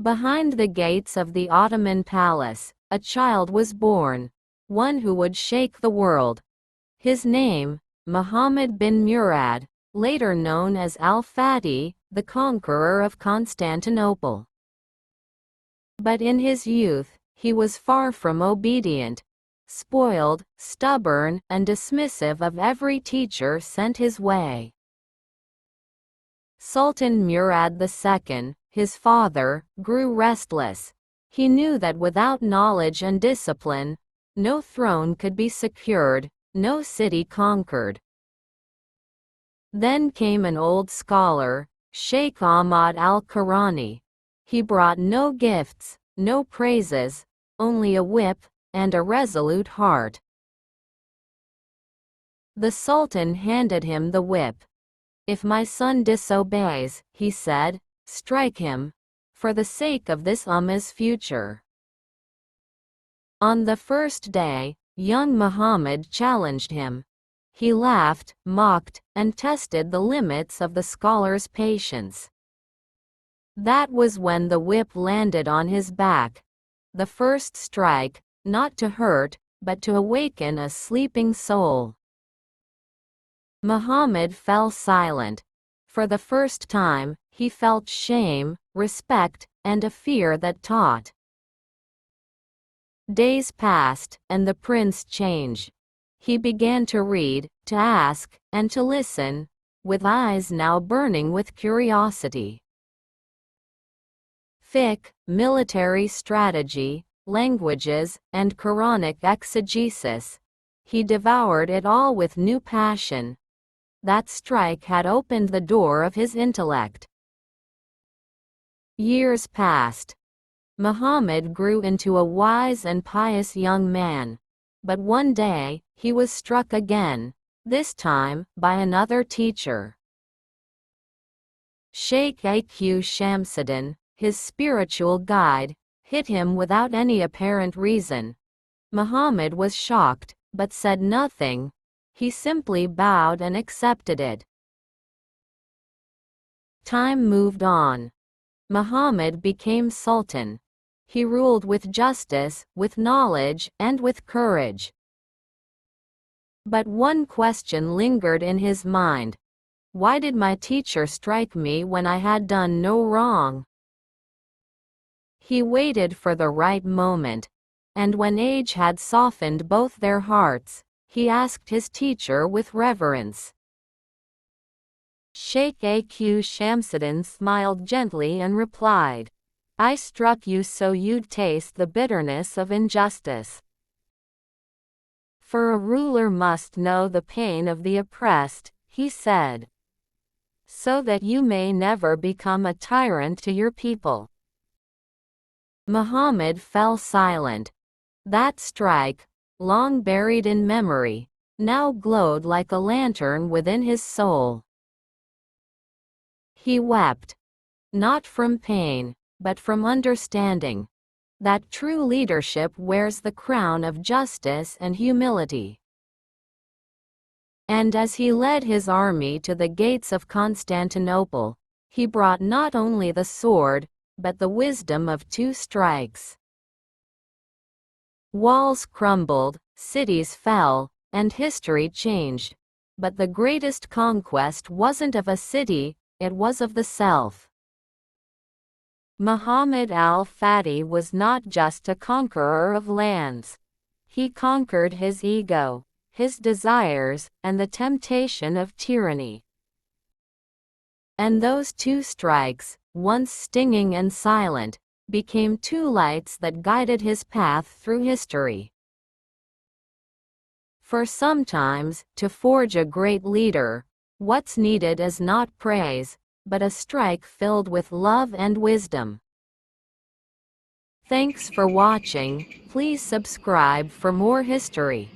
Behind the gates of the Ottoman palace, a child was born, one who would shake the world. His name, Muhammad bin Murad, later known as Al-Fatih, the conqueror of Constantinople. But in his youth, he was far from obedient, spoiled, stubborn, and dismissive of every teacher sent his way. Sultan Murad II, his father, grew restless. He knew that without knowledge and discipline, no throne could be secured, no city conquered. Then came an old scholar, Sheikh Ahmad Al-Qurani. He brought no gifts, no praises, only a whip, and a resolute heart. The Sultan handed him the whip. "If my son disobeys," he said, "strike him, for the sake of this Ummah's future." On the first day, young Muhammad challenged him. He laughed, mocked, and tested the limits of the scholar's patience. That was when the whip landed on his back. The first strike, not to hurt, but to awaken a sleeping soul. Muhammad fell silent. For the first time, he felt shame, respect, and a fear that taught. Days passed, and the prince changed. He began to read, to ask, and to listen, with eyes now burning with curiosity. Fiqh, military strategy, languages, and Quranic exegesis. He devoured it all with new passion. That strike had opened the door of his intellect. Years passed. Muhammad grew into a wise and pious young man. But one day, he was struck again, this time, by another teacher. Sheikh Aq Shamsuddin, his spiritual guide, hit him without any apparent reason. Muhammad was shocked, but said nothing. He simply bowed and accepted it. Time moved on. Muhammad became sultan. He ruled with justice, with knowledge, and with courage. But one question lingered in his mind. Why did my teacher strike me when I had done no wrong? He waited for the right moment, and when age had softened both their hearts, he asked his teacher with reverence. Sheikh Aq Shamsuddin smiled gently and replied, "I struck you so you'd taste the bitterness of injustice. For a ruler must know the pain of the oppressed," he said, "so that you may never become a tyrant to your people." Muhammad fell silent. That strike, long buried in memory, now glowed like a lantern within his soul. He wept, not from pain, but from understanding that true leadership wears the crown of justice and humility. And as he led his army to the gates of Constantinople, he brought not only the sword, but the wisdom of 2 strikes. Walls crumbled, cities fell, and history changed. But the greatest conquest wasn't of a city, it was of the self. Muhammad Al-Fatih was not just a conqueror of lands. He conquered his ego, his desires, and the temptation of tyranny. And those 2 strikes, once stinging and silent, became 2 lights that guided his path through history. For sometimes, to forge a great leader, what's needed is not praise, but a strike filled with love and wisdom. Thanks for watching. Please subscribe for more history.